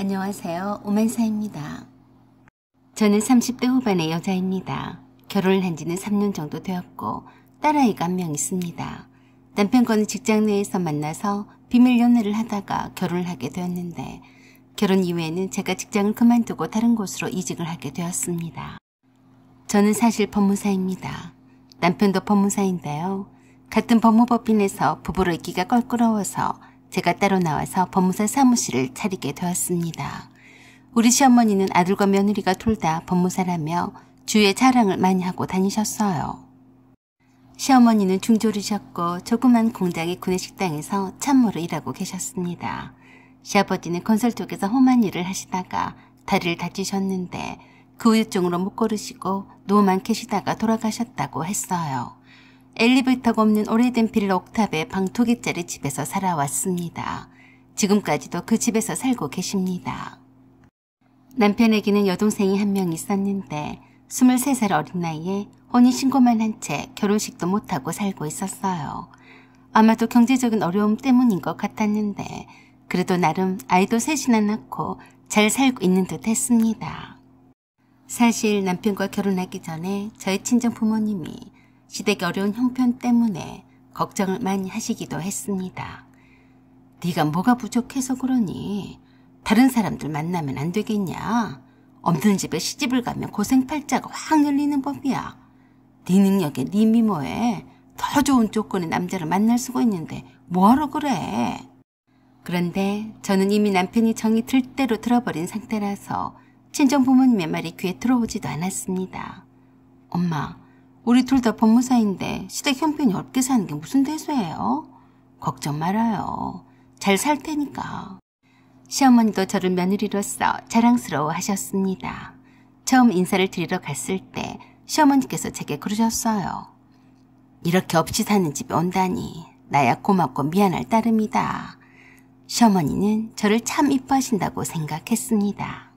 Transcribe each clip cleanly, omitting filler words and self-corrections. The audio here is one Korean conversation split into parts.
안녕하세요. 오만사입니다. 저는 30대 후반의 여자입니다. 결혼을 한 지는 3년 정도 되었고 딸아이가 한 명 있습니다. 남편과는 직장 내에서 만나서 비밀 연애를 하다가 결혼을 하게 되었는데 결혼 이후에는 제가 직장을 그만두고 다른 곳으로 이직을 하게 되었습니다. 저는 사실 법무사입니다. 남편도 법무사인데요. 같은 법무법인에서 부부로 있기가 껄끄러워서 제가 따로 나와서 법무사 사무실을 차리게 되었습니다. 우리 시어머니는 아들과 며느리가 둘 다 법무사라며 주위에 자랑을 많이 하고 다니셨어요. 시어머니는 중졸이셨고 조그만 공장의 구내식당에서 참모로 일하고 계셨습니다. 시아버지는 건설 쪽에서 험한 일을 하시다가 다리를 다치셨는데 그 후유증으로 못 걸으시고 누워만 계시다가 돌아가셨다고 했어요. 엘리베이터가 없는 오래된 빌라 옥탑의 방 2개짜리 집에서 살아왔습니다. 지금까지도 그 집에서 살고 계십니다. 남편에게는 여동생이 한 명 있었는데 23살 어린 나이에 혼인신고만 한 채 결혼식도 못하고 살고 있었어요. 아마도 경제적인 어려움 때문인 것 같았는데 그래도 나름 아이도 셋이나 낳고 잘 살고 있는 듯 했습니다. 사실 남편과 결혼하기 전에 저희 친정 부모님이 시댁이 어려운 형편 때문에 걱정을 많이 하시기도 했습니다. 네가 뭐가 부족해서 그러니? 다른 사람들 만나면 안 되겠냐? 없는 집에 시집을 가면 고생팔자가 확 열리는 법이야. 네 능력에 네 미모에 더 좋은 조건의 남자를 만날 수가 있는데 뭐하러 그래? 그런데 저는 이미 남편이 정이 들 대로 들어버린 상태라서 친정 부모님의 말이 귀에 들어오지도 않았습니다. 엄마, 우리 둘 다 법무사인데 시댁 형편이 어렵게 사는 게 무슨 대수예요? 걱정 말아요. 잘 살 테니까. 시어머니도 저를 며느리로서 자랑스러워 하셨습니다. 처음 인사를 드리러 갔을 때 시어머니께서 제게 그러셨어요. 이렇게 없이 사는 집에 온다니 나야 고맙고 미안할 따름이다. 시어머니는 저를 참 이뻐하신다고 생각했습니다.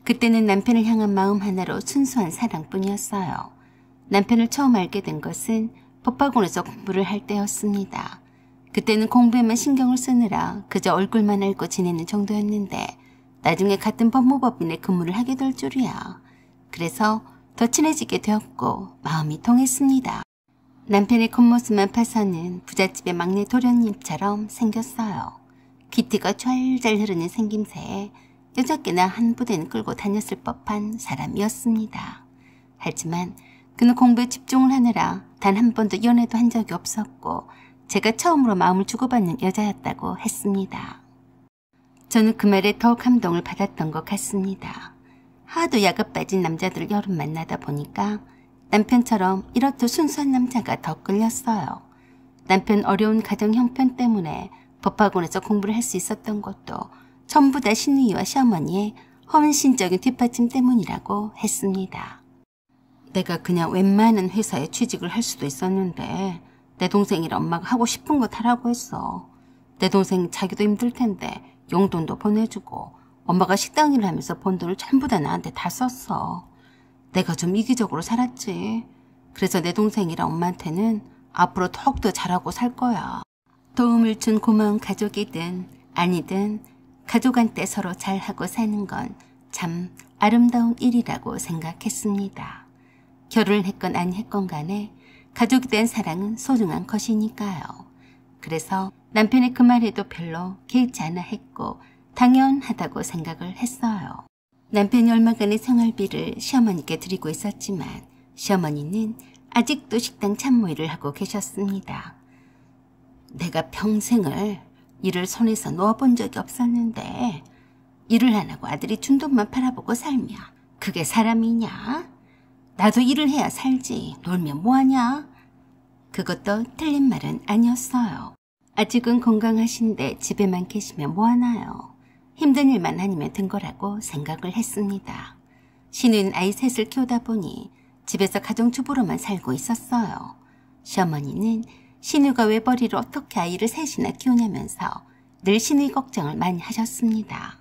그때는 남편을 향한 마음 하나로 순수한 사랑뿐이었어요. 남편을 처음 알게 된 것은 법학원에서 공부를 할 때였습니다. 그때는 공부에만 신경을 쓰느라 그저 얼굴만 알고 지내는 정도였는데 나중에 같은 법무법인에 근무를 하게 될 줄이야. 그래서 더 친해지게 되었고 마음이 통했습니다. 남편의 겉모습만 봐서는 부잣집의 막내 도련님처럼 생겼어요. 귀티가 좔좔 흐르는 생김새에 여자께나 한 부대는 끌고 다녔을 법한 사람이었습니다. 하지만 그는 공부에 집중을 하느라 단 한 번도 연애도 한 적이 없었고 제가 처음으로 마음을 주고받는 여자였다고 했습니다. 저는 그 말에 더 감동을 받았던 것 같습니다. 하도 야가 빠진 남자들을 여름 만나다 보니까 남편처럼 이렇듯 순수한 남자가 더 끌렸어요. 남편 어려운 가정 형편 때문에 법학원에서 공부를 할 수 있었던 것도 전부 다 시누이와 시어머니의 헌신적인 뒷받침 때문이라고 했습니다. 내가 그냥 웬만한 회사에 취직을 할 수도 있었는데 내 동생이랑 엄마가 하고 싶은 거 하라고 했어. 내 동생 자기도 힘들 텐데 용돈도 보내주고 엄마가 식당 일을 하면서 번 돈을 전부 다 나한테 다 썼어. 내가 좀 이기적으로 살았지. 그래서 내 동생이랑 엄마한테는 앞으로 더욱더 잘하고 살 거야. 도움을 준 고마운 가족이든 아니든 가족한테 서로 잘하고 사는 건 참 아름다운 일이라고 생각했습니다. 결혼을 했건 안 했건 간에 가족에 대한 사랑은 소중한 것이니까요. 그래서 남편의 그 말에도 별로 개의치 않아 했고 당연하다고 생각을 했어요. 남편이 얼마간의 생활비를 시어머니께 드리고 있었지만 시어머니는 아직도 식당 참모 일을 하고 계셨습니다. 내가 평생을 일을 손에서 놓아본 적이 없었는데 일을 안 하고 아들이 준 돈만 팔아보고 살면 그게 사람이냐? 나도 일을 해야 살지. 놀면 뭐하냐? 그것도 틀린 말은 아니었어요. 아직은 건강하신데 집에만 계시면 뭐하나요? 힘든 일만 아니면 된 거라고 생각을 했습니다. 시누이는 아이 셋을 키우다 보니 집에서 가정주부로만 살고 있었어요. 시어머니는 시누이가 외벌이로 어떻게 아이를 셋이나 키우냐면서 늘 시누이 걱정을 많이 하셨습니다.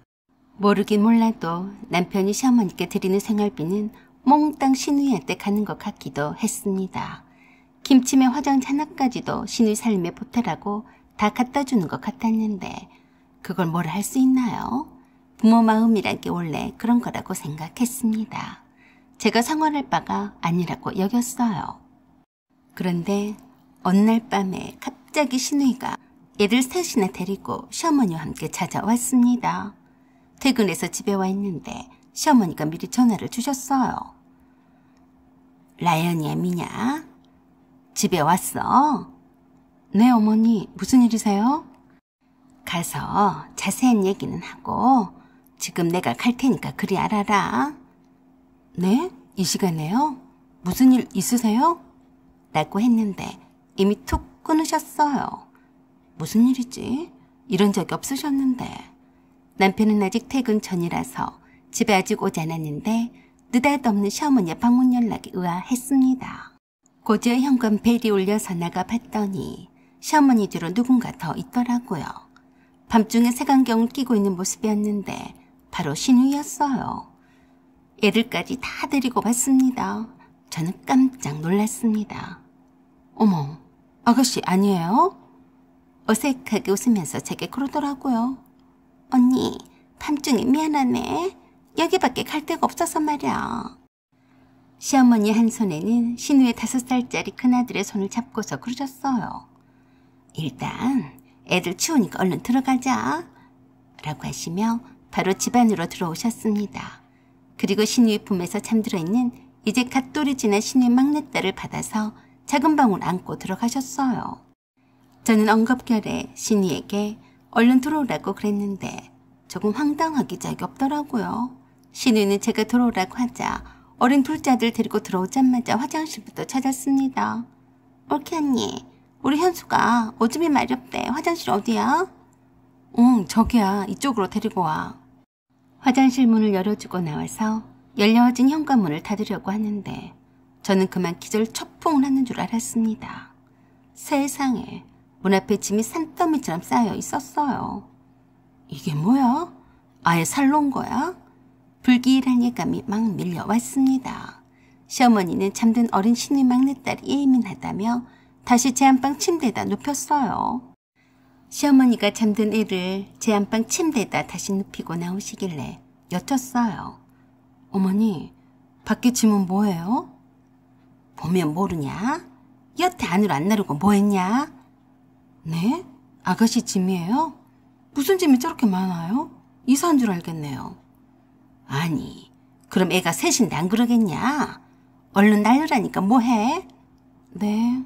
모르긴 몰라도 남편이 시어머니께 드리는 생활비는 몽땅 시누이한테 가는 것 같기도 했습니다. 김치며 화장지 하나까지도 시누이 살림에 보태라고 다 갖다 주는 것 같았는데 그걸 뭐라 할 수 있나요? 부모 마음이란 게 원래 그런 거라고 생각했습니다. 제가 상관할 바가 아니라고 여겼어요. 그런데 어느 날 밤에 갑자기 신우이가 애들 셋이나 데리고 시어머니와 함께 찾아왔습니다. 퇴근해서 집에 와 있는데 시어머니가 미리 전화를 주셨어요. 라연이야, 미냐? 집에 왔어? 네, 어머니. 무슨 일이세요? 가서 자세한 얘기는 하고 지금 내가 갈 테니까 그리 알아라. 네? 이 시간에요? 무슨 일 있으세요? 라고 했는데 이미 툭 끊으셨어요. 무슨 일이지? 이런 적이 없으셨는데. 남편은 아직 퇴근 전이라서 집에 아직 오지 않았는데 느닷없는 시어머니의 방문 연락이 의아했습니다. 고지의 현관 벨이 울려서 나가봤더니 시어머니 뒤로 누군가 더 있더라고요. 밤중에 색안경을 끼고 있는 모습이었는데 바로 신우이였어요. 애들까지 다 데리고 왔습니다. 저는 깜짝 놀랐습니다. 어머, 아가씨 아니에요? 어색하게 웃으면서 제게 그러더라고요. 언니, 밤중에 미안하네. 여기밖에 갈 데가 없어서 말이야. 시어머니 한 손에는 신우의 5살짜리 큰아들의 손을 잡고서 그러셨어요. 일단 애들 추우니까 얼른 들어가자 라고 하시며 바로 집 안으로 들어오셨습니다. 그리고 신우의 품에서 잠들어 있는 이제 갓돌이 지난 신우의 막내딸을 받아서 작은 방으로 안고 들어가셨어요. 저는 엉겁결에 신우에게 얼른 들어오라고 그랬는데 조금 황당하기 짝이 없더라고요. 신우는 제가 들어오라고 하자 어린 둘째 아들 데리고 들어오자마자 화장실부터 찾았습니다. 옳게 언니, 우리 현수가 오줌이 마렵대. 화장실 어디야? 응, 저기야. 이쪽으로 데리고 와. 화장실 문을 열어주고 나와서 열려진 현관문을 닫으려고 하는데 저는 그만 기절 초풍을 하는 줄 알았습니다. 세상에, 문 앞에 짐이 산더미처럼 쌓여 있었어요. 이게 뭐야? 아예 살러 온 거야? 불길한 예감이 막 밀려왔습니다. 시어머니는 잠든 어린 신우의 막내딸이 예민하다며 다시 제 안방 침대에다 눕혔어요. 시어머니가 잠든 애를 제 안방 침대에다 다시 눕히고 나오시길래 여쭸어요. 어머니, 밖에 짐은 뭐예요? 보면 모르냐? 여태 안으로 안 나르고 뭐했냐? 네? 아가씨 짐이에요? 무슨 짐이 저렇게 많아요? 이사한 줄 알겠네요. 아니, 그럼 애가 셋인데 안 그러겠냐? 얼른 날르라니까 뭐해? 네.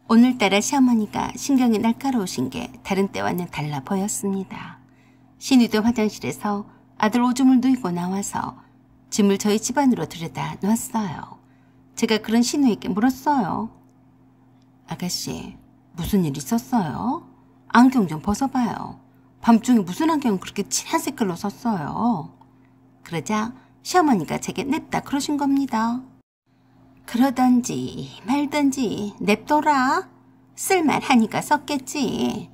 오늘따라 시어머니가 신경이 날카로우신 게 다른 때와는 달라 보였습니다. 신우도 화장실에서 아들 오줌을 누이고 나와서 짐을 저희 집안으로 들여다 놨어요. 제가 그런 신우에게 물었어요. 아가씨, 무슨 일 있었어요? 안경 좀 벗어봐요. 밤중에 무슨 안경을 그렇게 진한 색깔로 썼어요? 그러자 시어머니가 제게 냅다 그러신 겁니다. 그러던지 말던지 냅둬라. 쓸만하니까 썼겠지.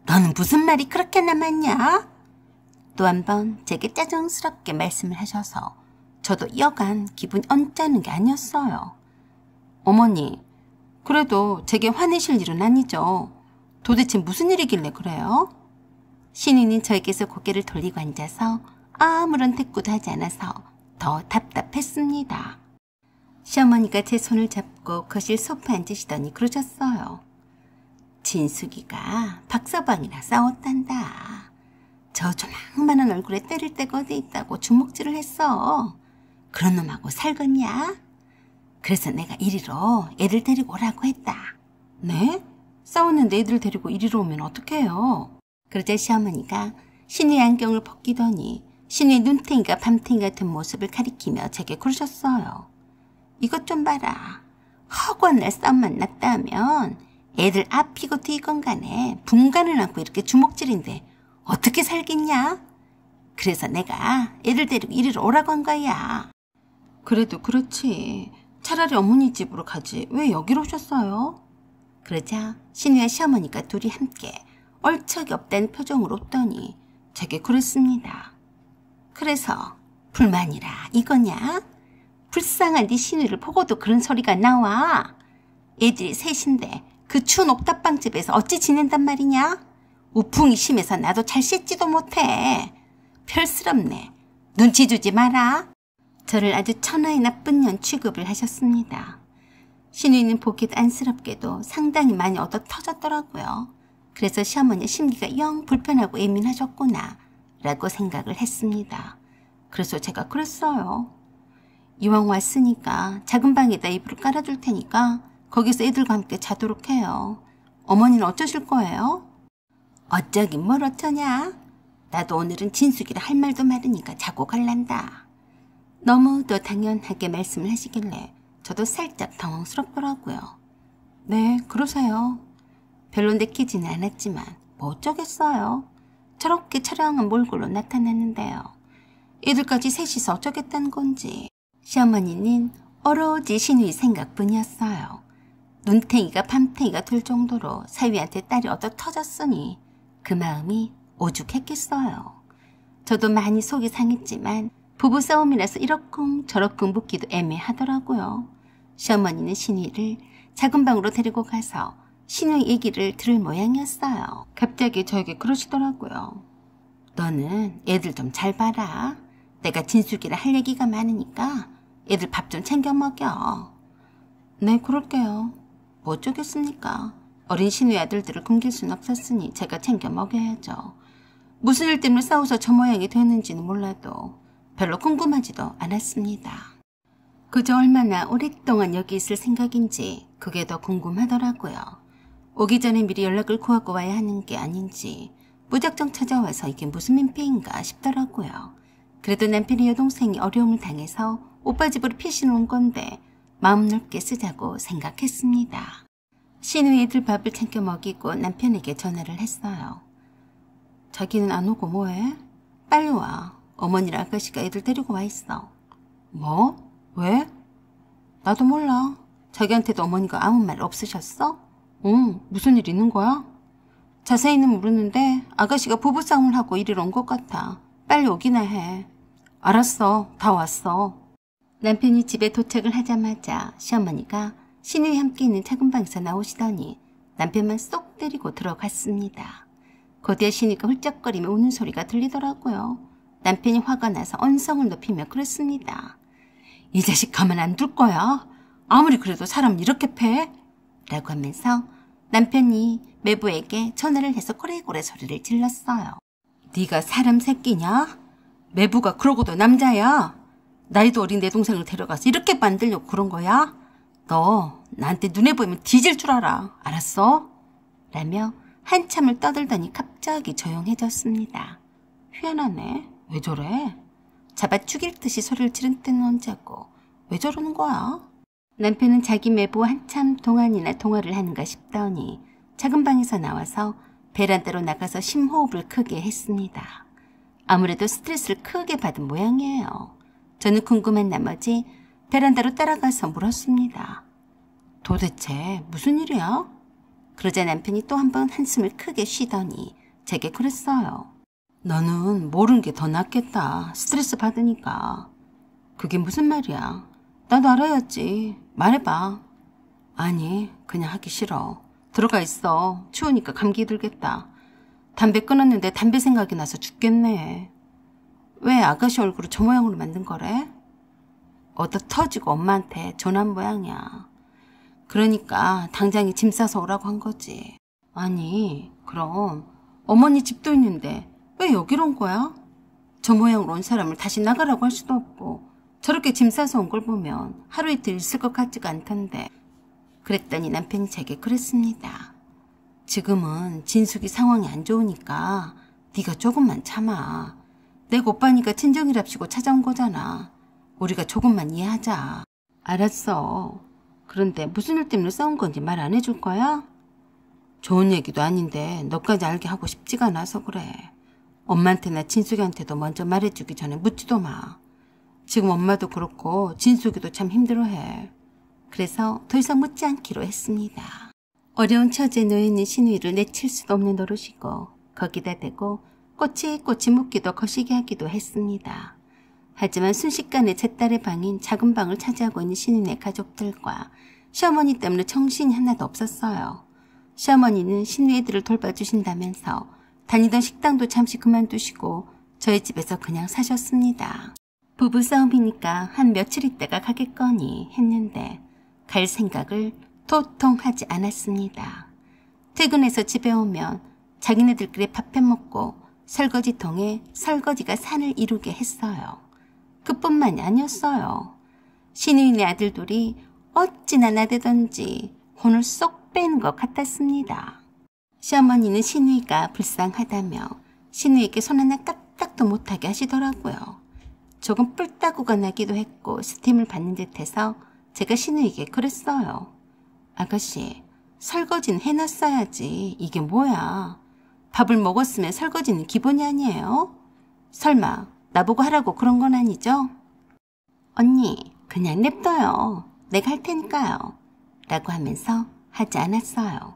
너는 무슨 말이 그렇게 남았냐? 또 한 번 제게 짜증스럽게 말씀을 하셔서 저도 여간 기분이 언짢은 게 아니었어요. 어머니, 그래도 제게 화내실 일은 아니죠. 도대체 무슨 일이길래 그래요? 신우는 저에게서 고개를 돌리고 앉아서 아무런 대꾸도 하지 않아서 더 답답했습니다. 시어머니가 제 손을 잡고 거실 소파에 앉으시더니 그러셨어요. 진숙이가 박서방이랑 싸웠단다. 저 조망만한 얼굴에 때릴 데가 어디 있다고 주먹질을 했어. 그런 놈하고 살겄냐? 그래서 내가 이리로 애들 데리고 오라고 했다. 네? 싸웠는데 애들 데리고 이리로 오면 어떡해요? 그러자 시어머니가 신우의 안경을 벗기더니 신우의 눈탱이가 밤탱이 같은 모습을 가리키며 제게 그러셨어요. 이것 좀 봐라. 허구한 날 싸움만 났다 하면 애들 앞이고 뒤건 간에 분간을 안고 이렇게 주먹질인데 어떻게 살겠냐? 그래서 내가 애들 데리고 이리로 오라고 한 거야. 그래도 그렇지. 차라리 어머니 집으로 가지 왜 여기로 오셨어요? 그러자 신우와 시어머니가 둘이 함께 얼척이 없다는 표정으로 웃더니 제게 그랬습니다. 그래서 불만이라 이거냐? 불쌍한 네 신우를 보고도 그런 소리가 나와. 애들이 셋인데 그 추운 옥탑방집에서 어찌 지낸단 말이냐? 우풍이 심해서 나도 잘 씻지도 못해. 펼스럽네. 눈치 주지 마라. 저를 아주 천하의 나쁜 년 취급을 하셨습니다. 신우이는 보기에도 안쓰럽게도 상당히 많이 얻어 터졌더라고요. 그래서 시어머니의 심기가 영 불편하고 예민하셨구나 라고 생각을 했습니다. 그래서 제가 그랬어요. 이왕 왔으니까 작은 방에다 이불을 깔아줄 테니까 거기서 애들과 함께 자도록 해요. 어머니는 어쩌실 거예요? 어쩌긴 뭘 어쩌냐. 나도 오늘은 진숙이라 할 말도 많으니까 자고 갈란다. 너무도 당연하게 말씀을 하시길래 저도 살짝 당황스럽더라고요. 네, 그러세요. 별로 내키지는 않았지만 뭐 어쩌겠어요. 저렇게 처량한 몰골로 나타났는데요. 애들까지 셋이서 어쩌겠다는 건지. 시어머니는 오로지 신우이 생각뿐이었어요. 눈탱이가 밤탱이가 될 정도로 사위한테 딸이 얻어 터졌으니 그 마음이 오죽했겠어요. 저도 많이 속이 상했지만 부부싸움이라서 이러쿵 저러쿵 묻기도 애매하더라고요. 시어머니는 신우이를 작은 방으로 데리고 가서 신우이 얘기를 들을 모양이었어요. 갑자기 저에게 그러시더라고요. 너는 애들 좀 잘 봐라. 내가 진숙이라 할 얘기가 많으니까 애들 밥 좀 챙겨 먹여. 네, 그럴게요. 뭐 어쩌겠습니까. 어린 신우이 아들들을 굶길 순 없었으니 제가 챙겨 먹여야죠. 무슨 일 때문에 싸워서 저 모양이 됐는지는 몰라도 별로 궁금하지도 않았습니다. 그저 얼마나 오랫동안 여기 있을 생각인지 그게 더 궁금하더라고요. 오기 전에 미리 연락을 구하고 와야 하는 게 아닌지 무작정 찾아와서 이게 무슨 민폐인가 싶더라고요. 그래도 남편의 여동생이 어려움을 당해서 오빠 집으로 피신을 온 건데 마음 넓게 쓰자고 생각했습니다. 신우이 애들 밥을 챙겨 먹이고 남편에게 전화를 했어요. 자기는 안 오고 뭐해? 빨리 와. 어머니랑 아가씨가 애들 데리고 와 있어. 뭐? 왜? 나도 몰라. 자기한테도 어머니가 아무 말 없으셨어? 응, 무슨 일 있는 거야? 자세히는 모르는데 아가씨가 부부싸움을 하고 이리로 온 것 같아. 빨리 오기나 해. 알았어, 다 왔어. 남편이 집에 도착을 하자마자 시어머니가 신우이 함께 있는 작은 방에서 나오시더니 남편만 쏙 때리고 들어갔습니다. 거대한 신우이가 훌쩍거리며 우는 소리가 들리더라고요. 남편이 화가 나서 언성을 높이며 그랬습니다. 이 자식 가만 안 둘 거야. 아무리 그래도 사람 이렇게 패? 라고 하면서 남편이 매부에게 전화를 해서 고래고래 소리를 질렀어요. 네가 사람 새끼냐? 매부가 그러고도 남자야. 나이도 어린 내 동생을 데려가서 이렇게 만들려고 그런 거야? 너 나한테 눈에 보이면 뒤질 줄 알아. 알았어? 라며 한참을 떠들더니 갑자기 조용해졌습니다. 희한하네. 왜 저래? 잡아 죽일 듯이 소리를 지른 때는 언제고 왜 저러는 거야? 남편은 자기 매부와 한참 동안이나 통화를 하는가 싶더니 작은 방에서 나와서 베란다로 나가서 심호흡을 크게 했습니다. 아무래도 스트레스를 크게 받은 모양이에요. 저는 궁금한 나머지 베란다로 따라가서 물었습니다. 도대체 무슨 일이야? 그러자 남편이 또 한 번 한숨을 크게 쉬더니 제게 그랬어요. 너는 모르는 게 더 낫겠다. 스트레스 받으니까. 그게 무슨 말이야? 나도 알아야지. 말해봐. 아니, 그냥 하기 싫어. 들어가 있어. 추우니까 감기 들겠다. 담배 끊었는데 담배 생각이 나서 죽겠네. 왜 아가씨 얼굴을 저 모양으로 만든 거래? 얻어 터지고 엄마한테 전화한 모양이야. 그러니까 당장에 짐 싸서 오라고 한 거지. 아니, 그럼 어머니 집도 있는데 왜 여기로 온 거야? 저 모양으로 온 사람을 다시 나가라고 할 수도 없고 저렇게 짐 싸서 온 걸 보면 하루 이틀 있을 것 같지가 않던데. 그랬더니 남편이 제게 그랬습니다. 지금은 진숙이 상황이 안 좋으니까 네가 조금만 참아. 내가 오빠니까 친정이랍시고 찾아온 거잖아. 우리가 조금만 이해하자. 알았어. 그런데 무슨 일 때문에 싸운 건지 말 안 해줄 거야? 좋은 얘기도 아닌데 너까지 알게 하고 싶지가 않아서 그래. 엄마한테나 진숙이한테도 먼저 말해주기 전에 묻지도 마. 지금 엄마도 그렇고 진숙이도 참 힘들어해. 그래서 더 이상 묻지 않기로 했습니다. 어려운 처지에 놓여있는 신우이를 내칠 수도 없는 노릇이고 거기다 대고 꼬치꼬치 묻기도 거시기 하기도 했습니다. 하지만 순식간에 제 딸의 방인 작은 방을 차지하고 있는 신우이네 가족들과 시어머니 때문에 정신이 하나도 없었어요. 시어머니는 신우이들을 돌봐주신다면서 다니던 식당도 잠시 그만두시고 저희 집에서 그냥 사셨습니다. 부부싸움이니까 한 며칠 있다가 가겠거니 했는데 갈 생각을 도통 하지 않았습니다. 퇴근해서 집에 오면 자기네들끼리 밥 해먹고 설거지통에 설거지가 산을 이루게 했어요. 그뿐만이 아니었어요. 시누이네 아들들이 어찌나 나대던지 혼을 쏙 빼는 것 같았습니다. 시어머니는 시누이가 불쌍하다며 시누이에게 손 하나 까딱도 못하게 하시더라고요. 조금 뿔따구가 나기도 했고 스팀을 받는 듯해서 제가 시누이에게 그랬어요. 아가씨, 설거지는 해놨어야지. 이게 뭐야. 밥을 먹었으면 설거지는 기본이 아니에요? 설마 나보고 하라고 그런 건 아니죠? 언니, 그냥 냅둬요. 내가 할 테니까요. 라고 하면서 하지 않았어요.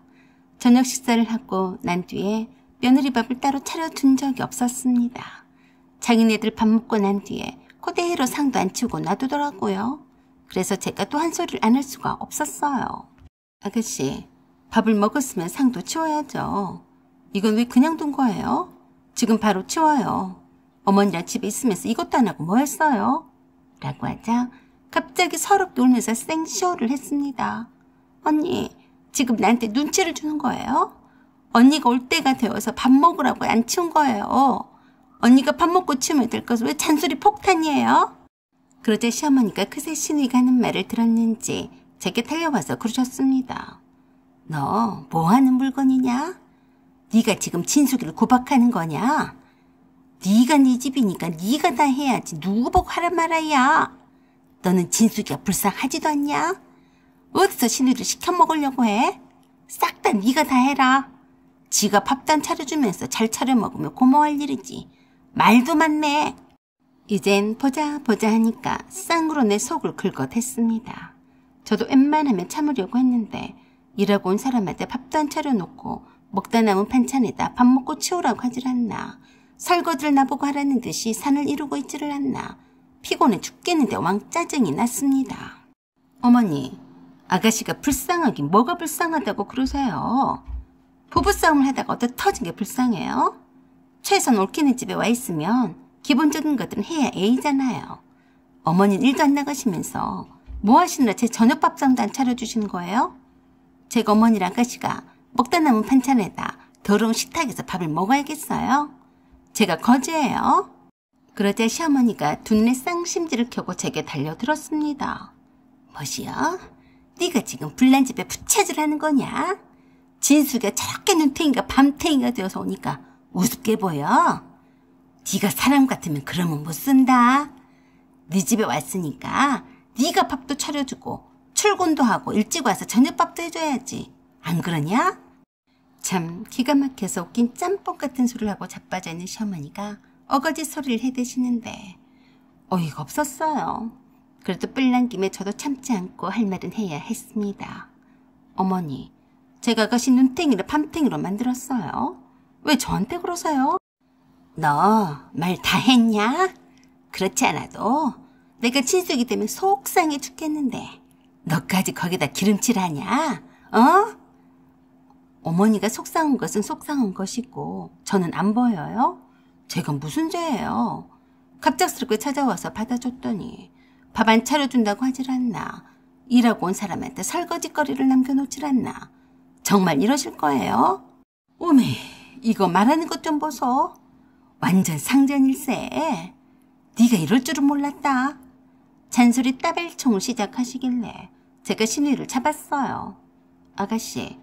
저녁 식사를 하고 난 뒤에 며느리밥을 따로 차려둔 적이 없었습니다. 자기네들 밥 먹고 난 뒤에 그대로 상도 안 치우고 놔두더라고요. 그래서 제가 또 한 소리를 안 할 수가 없었어요. 아가씨, 밥을 먹었으면 상도 치워야죠. 이건 왜 그냥 둔 거예요? 지금 바로 치워요. 어머니랑 집에 있으면서 이것도 안 하고 뭐 했어요? 라고 하자 갑자기 서럽게 울면서 생쇼를 했습니다. 언니, 지금 나한테 눈치를 주는 거예요? 언니가 올 때가 되어서 밥 먹으라고 안 치운 거예요. 언니가 밥 먹고 치우면 될 것을 왜 잔소리 폭탄이에요? 그러자 시어머니가 그새 시누이가 하는 말을 들었는지 제게 달려와서 그러셨습니다. 너 뭐하는 물건이냐? 네가 지금 진숙이를 구박하는 거냐? 네가 네 집이니까 네가 다 해야지 누구 보고 하란 말이야. 너는 진숙이가 불쌍하지도 않냐? 어디서 시누이를 시켜 먹으려고 해? 싹 다 네가 다 해라. 지가 밥도 안 차려주면서 잘 차려 먹으면 고마워할 일이지. 말도 많네. 이젠 보자 하니까 쌍으로 내 속을 긁어댔습니다. 저도 웬만하면 참으려고 했는데 일하고 온 사람한테 밥도 안 차려놓고 먹다 남은 반찬에다 밥 먹고 치우라고 하질 않나. 설거지를 나보고 하라는 듯이 산을 이루고 있지를 않나. 피곤해 죽겠는데 왕짜증이 났습니다. 어머니, 아가씨가 불쌍하긴 뭐가 불쌍하다고 그러세요? 부부싸움을 하다가 어디 터진 게 불쌍해요? 최소한 올케네 집에 와 있으면 기본적인 것들은 해야 A잖아요. 어머니는 일도 안 나가시면서 뭐 하시느라 제 저녁밥상도 안 차려주시는 거예요? 제가 어머니랑 아가씨가 먹다 남은 반찬에다 더러운 식탁에서 밥을 먹어야겠어요? 제가 거지예요? 그러자 시어머니가 두 눈에 쌍심지를 켜고 제게 달려들었습니다. 뭐시여? 네가 지금 불난 집에 부채질하는 거냐? 진숙이가 저렇게 눈탱이가 밤탱이가 되어서 오니까 우습게 보여? 네가 사람 같으면 그러면 못 쓴다. 네 집에 왔으니까 네가 밥도 차려주고 출근도 하고 일찍 와서 저녁밥도 해줘야지. 안 그러냐? 참 기가 막혀서 웃긴 짬뽕 같은 소리를 하고 자빠져 있는 시어머니가 어거지 소리를 해대시는데 어이가 없었어요. 그래도 뿔난 김에 저도 참지 않고 할 말은 해야 했습니다. 어머니, 제가 아가씨 눈탱이를 밤탱이로 만들었어요. 왜 저한테 그러세요? 너 말 다 했냐? 그렇지 않아도 내가 진숙이 때문에 속상해 죽겠는데 너까지 거기다 기름칠하냐? 어? 어머니가 속상한 것은 속상한 것이고 저는 안 보여요? 제가 무슨 죄예요? 갑작스럽게 찾아와서 받아줬더니 밥 안 차려준다고 하질 않나. 일하고 온 사람한테 설거지거리를 남겨놓질 않나. 정말 이러실 거예요? 오메, 이거 말하는 것 좀 보소. 완전 상전일세. 네가 이럴 줄은 몰랐다. 잔소리 따벨총을 시작하시길래 제가 시누이를 잡았어요. 아가씨,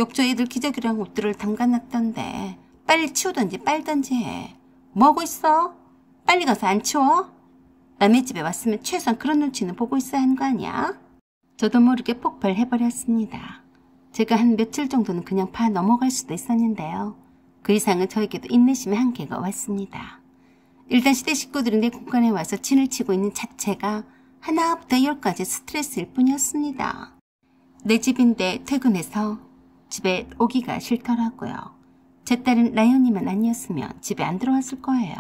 욕조 애들 기저귀랑 옷들을 담가놨던데 빨리 치우던지 빨던지 해. 뭐하고 있어? 빨리 가서 안 치워? 남의 집에 왔으면 최소한 그런 눈치는 보고 있어야 하는 거 아니야? 저도 모르게 폭발해버렸습니다. 제가 한 며칠 정도는 그냥 봐 넘어갈 수도 있었는데요. 그 이상은 저에게도 인내심의 한계가 왔습니다. 일단 시대 식구들이 내 공간에 와서 진을 치고 있는 자체가 하나부터 열까지 스트레스일 뿐이었습니다. 내 집인데 퇴근해서 집에 오기가 싫더라고요. 제 딸은 라연이만 아니었으면 집에 안 들어왔을 거예요.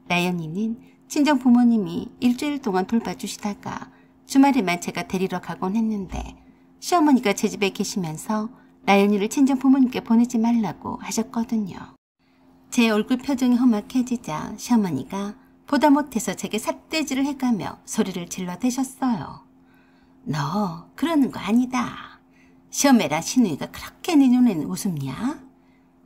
라연이는 친정 부모님이 일주일 동안 돌봐주시다가 주말에만 제가 데리러 가곤 했는데 시어머니가 제 집에 계시면서 라연이를 친정 부모님께 보내지 말라고 하셨거든요. 제 얼굴 표정이 험악해지자 시어머니가 보다 못해서 제게 삿대질을 해가며 소리를 질러대셨어요. 너 그러는 거 아니다. 시어매랑 시누이가 그렇게 네 눈에는 우습냐?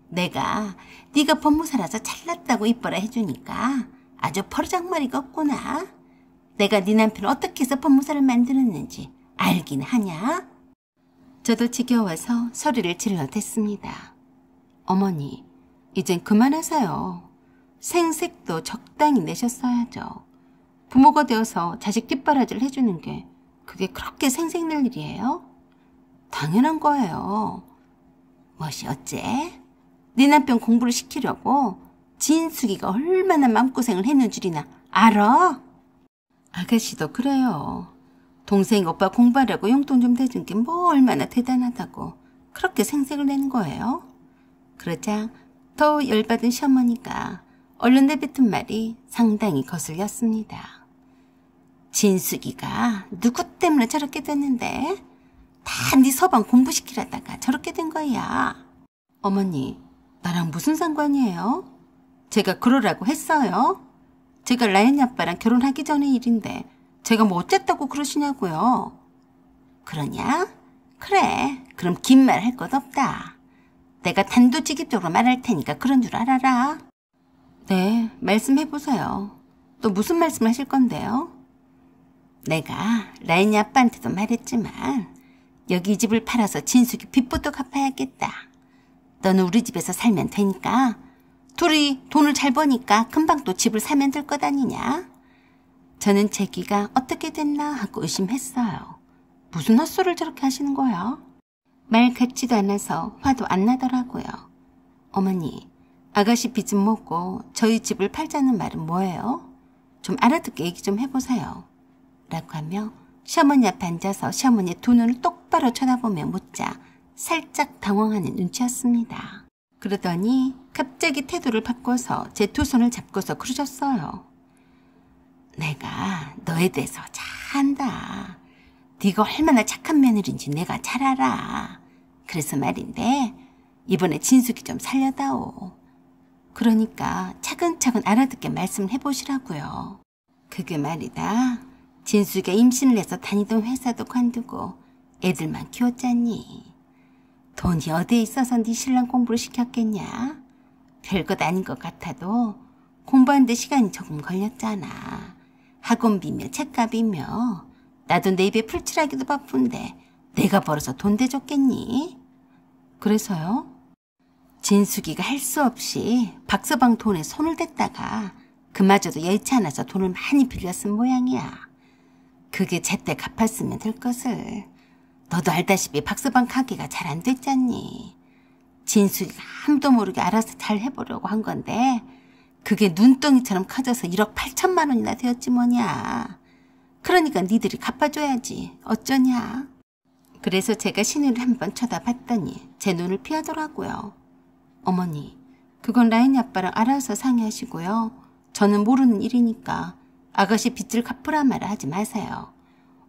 내가 네가 법무사라서 잘났다고 이뻐라 해주니까 아주 버르장머리가 없구나. 내가 네 남편을 어떻게 해서 법무사를 만들었는지 알긴 하냐? 저도 지겨워서 소리를 질러댔습니다. 어머니, 이젠 그만하세요. 생색도 적당히 내셨어야죠. 부모가 되어서 자식 뒷바라지를 해주는 게 그게 그렇게 생색낼 일이에요? 당연한 거예요. 뭐시 어째? 네 남편 공부를 시키려고 진숙이가 얼마나 마음고생을 했는 줄이나 알아? 아가씨도 그래요. 동생 오빠 공부하려고 용돈 좀 대준 게 뭐 얼마나 대단하다고 그렇게 생색을 내는 거예요? 그러자 더 열받은 시어머니가 얼른 내뱉은 말이 상당히 거슬렸습니다. 진숙이가 누구 때문에 저렇게 됐는데? 다 네 서방 공부시키려다가 저렇게 된 거야. 어머니, 나랑 무슨 상관이에요? 제가 그러라고 했어요? 제가 라연이 아빠랑 결혼하기 전의 일인데 제가 뭐 어쨌다고 그러시냐고요. 그러냐? 그래, 그럼 긴 말 할 것 없다. 내가 단도직입적으로 말할 테니까 그런 줄 알아라. 네, 말씀해보세요. 또 무슨 말씀 하실 건데요? 내가 라연이 아빠한테도 말했지만 여기 이 집을 팔아서 진숙이 빚부터 갚아야겠다. 너는 우리 집에서 살면 되니까 둘이 돈을 잘 버니까 금방 또 집을 사면 될 것 아니냐? 저는 제 귀가 어떻게 됐나 하고 의심했어요. 무슨 헛소리를 저렇게 하시는 거야? 말 같지도 않아서 화도 안 나더라고요. 어머니, 아가씨 빚은 뭐고 저희 집을 팔자는 말은 뭐예요? 좀 알아듣게 얘기 좀 해보세요. 라고 하며 시어머니 앞에 앉아서 시어머니의 두 눈을 똑바로 쳐다보며 묻자 살짝 당황하는 눈치였습니다. 그러더니 갑자기 태도를 바꿔서 제 두 손을 잡고서 그러셨어요. 내가 너에 대해서 잘 안다. 네가 얼마나 착한 며느리인지 내가 잘 알아. 그래서 말인데 이번에 진숙이 좀 살려다오. 그러니까 차근차근 알아듣게 말씀을 해보시라고요. 그게 말이다. 진숙이가 임신을 해서 다니던 회사도 관두고 애들만 키웠잖니. 돈이 어디에 있어서 네 신랑 공부를 시켰겠냐? 별것 아닌 것 같아도 공부하는데 시간이 조금 걸렸잖아. 학원비며 책값이며 나도 내 입에 풀칠하기도 바쁜데 내가 벌어서 돈 대줬겠니? 그래서요? 진숙이가 할 수 없이 박서방 돈에 손을 댔다가 그마저도 여의치 않아서 돈을 많이 빌렸은 모양이야. 그게 제때 갚았으면 될 것을. 너도 알다시피 박서방 가게가 잘 안 됐잖니. 진숙이가 아무도 모르게 알아서 잘 해보려고 한 건데 그게 눈덩이처럼 커져서 1억 8천만 원이나 되었지 뭐냐. 그러니까 니들이 갚아줘야지. 어쩌냐. 그래서 제가 신우를 한번 쳐다봤더니 제 눈을 피하더라고요. 어머니, 그건 라인이 아빠랑 알아서 상의하시고요. 저는 모르는 일이니까 아가씨 빚을 갚으라 말아 하지 마세요.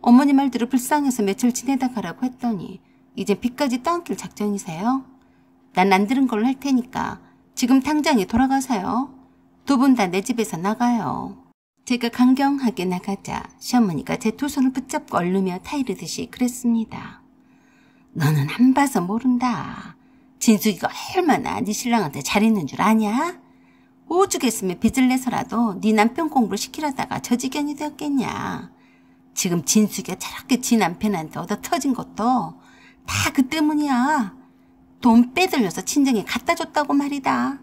어머니 말대로 불쌍해서 며칠 지내다 가라고 했더니 이제 빚까지 떠안길 작정이세요? 난 안 들은 걸로 할 테니까 지금 당장에 돌아가세요. 두 분 다 내 집에서 나가요. 제가 강경하게 나가자 시어머니가 제 두 손을 붙잡고 얼르며 타이르듯이 그랬습니다. 너는 안 봐서 모른다. 진숙이가 얼마나 네 신랑한테 잘했는 줄 아냐? 오죽했으면 빚을 내서라도 네 남편 공부를 시키려다가 저 지경이 되었겠냐. 지금 진숙이가 저렇게 지 남편한테 얻어 터진 것도 다 그 때문이야. 돈 빼돌려서 친정에 갖다 줬다고 말이다.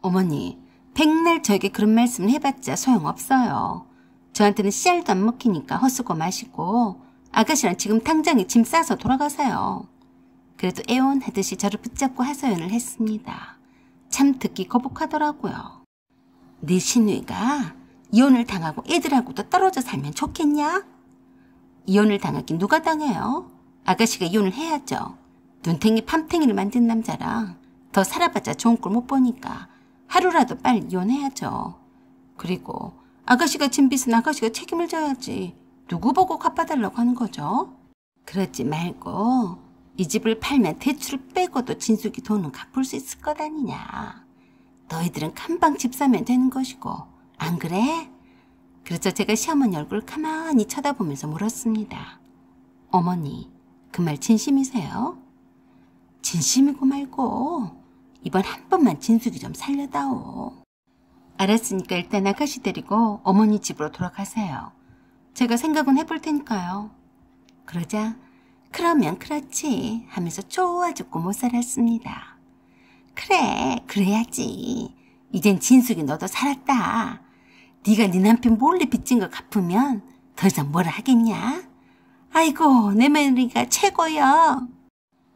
어머니, 백날 저에게 그런 말씀을 해봤자 소용없어요. 저한테는 씨알도 안 먹히니까 헛수고 마시고 아가씨랑 지금 당장에 짐 싸서 돌아가세요. 그래도 애원하듯이 저를 붙잡고 하소연을 했습니다. 참 듣기 거북하더라고요. 네 시누이가 이혼을 당하고 애들하고도 떨어져 살면 좋겠냐? 이혼을 당하긴 누가 당해요? 아가씨가 이혼을 해야죠. 눈탱이 팜탱이를 만든 남자랑 더 살아봤자 좋은 꼴 못 보니까 하루라도 빨리 이혼해야죠. 그리고 아가씨가 진 빚은 아가씨가 책임을 져야지. 누구 보고 갚아달라고 하는 거죠? 그러지 말고 이 집을 팔면 대출을 빼고도 진숙이 돈은 갚을 수 있을 것 아니냐. 너희들은 kan방 집 사면 되는 것이고 안 그래? 그래서 제가 시어머니 얼굴을 가만히 쳐다보면서 물었습니다. 어머니, 그 말 진심이세요? 진심이고 말고 이번 한 번만 진숙이 좀 살려다오. 알았으니까 일단 아가씨 데리고 어머니 집으로 돌아가세요. 제가 생각은 해볼 테니까요. 그러자 그러면 그렇지 하면서 좋아 죽고 못 살았습니다. 그래, 그래야지. 이젠 진숙이 너도 살았다. 네가 네 남편 몰래 빚진 거 갚으면 더 이상 뭐라 하겠냐? 아이고, 내 며느리가 최고여.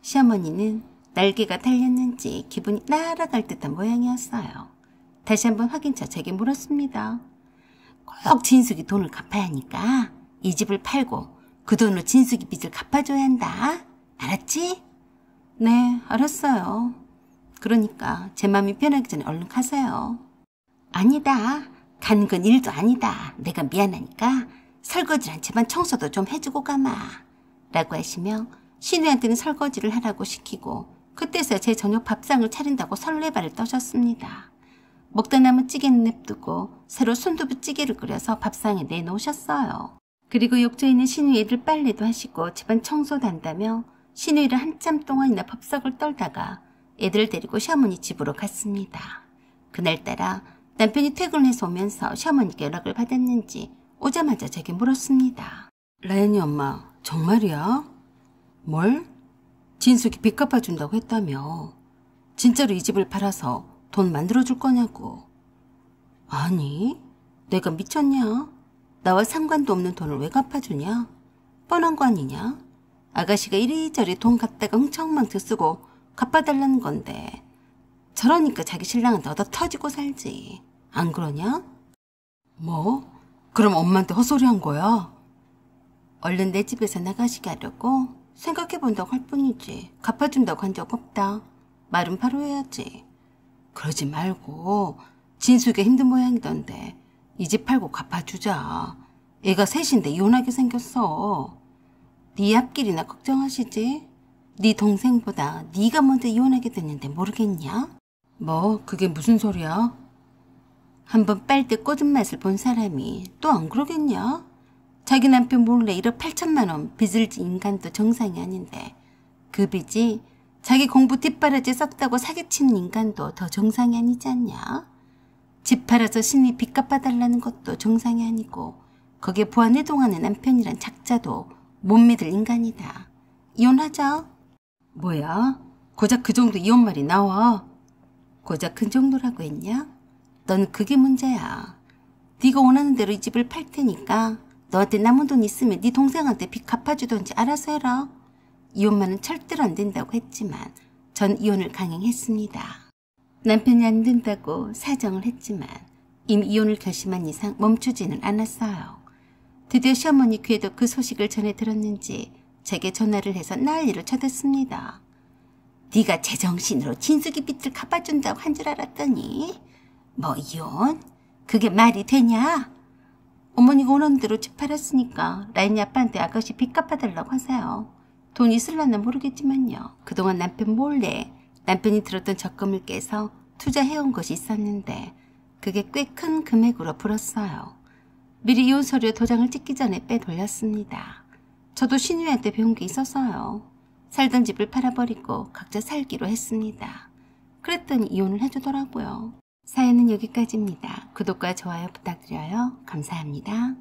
시어머니는 날개가 달렸는지 기분이 날아갈 듯한 모양이었어요. 다시 한번 확인차 제게 물었습니다. 꼭 진숙이 돈을 갚아야 하니까 이 집을 팔고 그 돈으로 진숙이 빚을 갚아줘야 한다. 알았지? 네, 알았어요. 그러니까 제 마음이 변하기 전에 얼른 가세요. 아니다. 가는 건 일도 아니다. 내가 미안하니까 설거지랑 집안 청소도 좀 해주고 가마. 라고 하시며 신우한테는 설거지를 하라고 시키고 그때서야 제 저녁 밥상을 차린다고 설레발을 떠셨습니다. 먹다 남은 찌개는 냅두고 새로 순두부찌개를 끓여서 밥상에 내놓으셨어요. 그리고 욕조에 있는 신우 애들 빨래도 하시고 집안 청소도 한다며 신우이를 한참 동안이나 법석을 떨다가 애들을 데리고 시어머니 집으로 갔습니다. 그날따라 남편이 퇴근해서 오면서 시어머니께 연락을 받았는지 오자마자 제게 물었습니다. 라연이 엄마, 정말이야? 뭘? 진숙이 빚 갚아준다고 했다며. 진짜로 이 집을 팔아서 돈 만들어줄 거냐고. 아니, 내가 미쳤냐? 나와 상관도 없는 돈을 왜 갚아주냐? 뻔한 거 아니냐? 아가씨가 이리저리 돈 갖다가 흥청망청 쓰고 갚아달라는 건데 저러니까 자기 신랑은 얻어 터지고 살지. 안 그러냐? 뭐? 그럼 엄마한테 헛소리 한 거야? 얼른 내 집에서 나가시게 하려고 생각해본다고 할 뿐이지 갚아준다고 한 적 없다. 말은 바로 해야지. 그러지 말고 진숙이가 힘든 모양이던데 이 집 팔고 갚아주자. 애가 셋인데 이혼하게 생겼어. 네 앞길이나 걱정하시지? 네 동생보다 네가 먼저 이혼하게 됐는데 모르겠냐? 뭐 그게 무슨 소리야? 한번 빨대 꽂은 맛을 본 사람이 또 안 그러겠냐? 자기 남편 몰래 1억 8천만 원 빚을 진 인간도 정상이 아닌데 그 빚이 자기 공부 뒷바라지 썼다고 사기치는 인간도 더 정상이 아니지 않냐? 집 팔아서 신이 빚 갚아달라는 것도 정상이 아니고 거기에 부안해동하는 남편이란 작자도 못 믿을 인간이다. 이혼하자. 뭐야? 고작 그 정도 이혼 말이 나와. 고작 그 정도라고 했냐? 넌 그게 문제야. 네가 원하는 대로 이 집을 팔 테니까 너한테 남은 돈 있으면 네 동생한테 빚 갚아주던지 알아서 해라. 이혼만은 절대로 안 된다고 했지만 전 이혼을 강행했습니다. 남편이 안 된다고 사정을 했지만 이미 이혼을 결심한 이상 멈추지는 않았어요. 드디어 시어머니 귀에도 그 소식을 전해 들었는지 제게 전화를 해서 난리를 쳐댔습니다. 네가 제정신으로 진숙이 빚을 갚아준다고 한 줄 알았더니 뭐 이혼? 그게 말이 되냐? 어머니가 원하는 대로 집 팔았으니까 라인이 아빠한테 아가씨 빚 갚아달라고 하세요. 돈 있을라나 모르겠지만요. 그동안 남편 몰래 남편이 들었던 적금을 깨서 투자해온 것이 있었는데 그게 꽤 큰 금액으로 불었어요. 미리 이혼 서류에 도장을 찍기 전에 빼돌렸습니다. 저도 신우이한테 배운 게 있었어요. 살던 집을 팔아버리고 각자 살기로 했습니다. 그랬더니 이혼을 해주더라고요. 사연은 여기까지입니다. 구독과 좋아요 부탁드려요. 감사합니다.